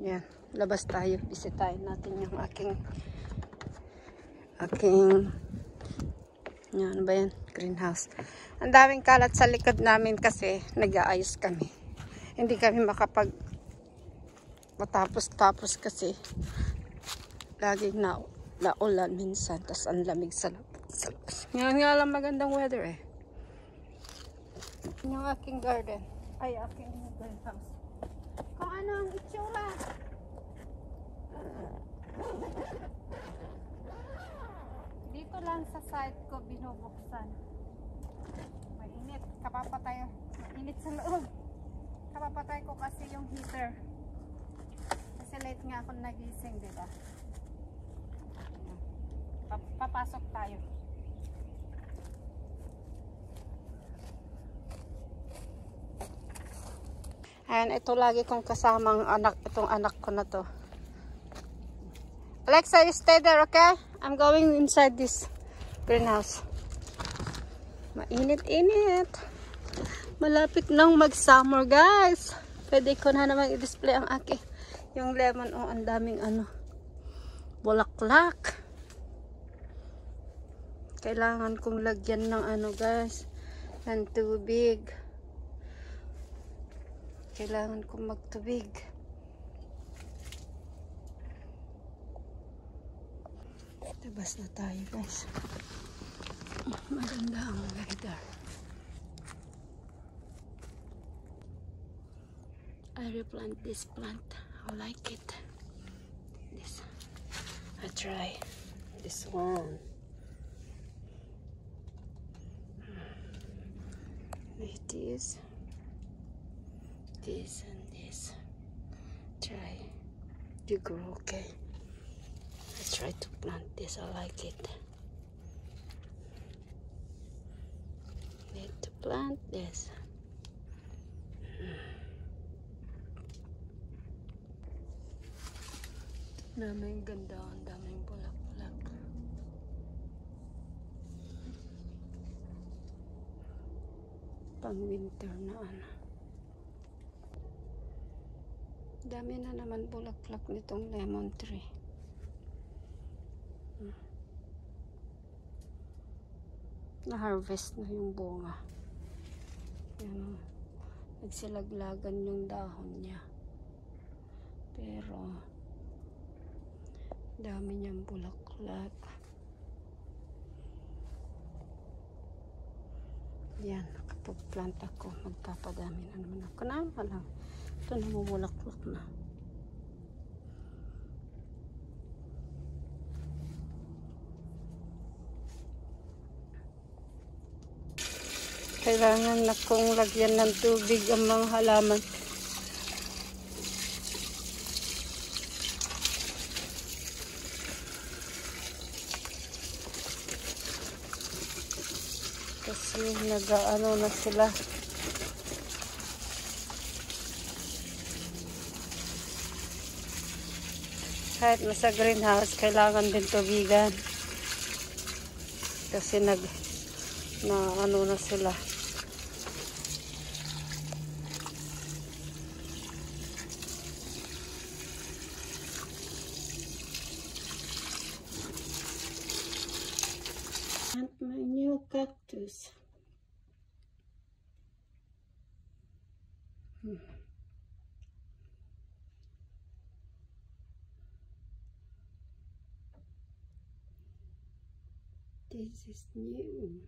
Yan, labas tayo. Bisitahin natin yung aking yan ba yan? Greenhouse. Ang daming kalat sa likod namin kasi nag-aayos kami. Hindi kami matapos kasi laging naulan minsan. Tas ang lamig sa labas. Ngayon nga lang magandang weather eh. Yung aking garden. Ay, aking greenhouse. Kung ano ang itsura. Dito lang sa site ko binubuksan. Mainit. Kapapatay. Mainit sa loob. Kapapatay ko kasi yung heater. Kasi late nga ako nagising, diba? Papasok tayo. Ayan, ito lagi kong kasamang anak. Itong anak ko na to. Alexa, you stay there, okay? I'm going inside this greenhouse. Mainit-init. Malapit nang mag-summer, guys. Pwede ko na naman i-display ang yung lemon. Oh, ang daming bulaklak. Kailangan kong lagyan ng guys, ng tubig. Kailangan kong magtubig. Labas na tayo, guys. Maganda ang weather. I replant this plant. I like it. This. I try this one. It is this and this. Try to grow, okay? I try to plant this. I like it. Need to plant this. Daming ganda, ang daming bulak-bulak. Pang winter na Dami na naman bulak-bulak nitong lemon tree. Na-harvest na yung bunga. Yan, nagsilaglagan yung dahon niya. Pero dami niyang bulaklak. Yan, kapag plant ako, magpapadami na naman ako. Lang. Ito namumulaklak na. Kailangan na kong lagyan ng tubig ang mga halaman. Kasi nag-ano na sila. Kahit nasa greenhouse, kailangan din tubigan. Kasi ano na sila. And my new cactus. This is new.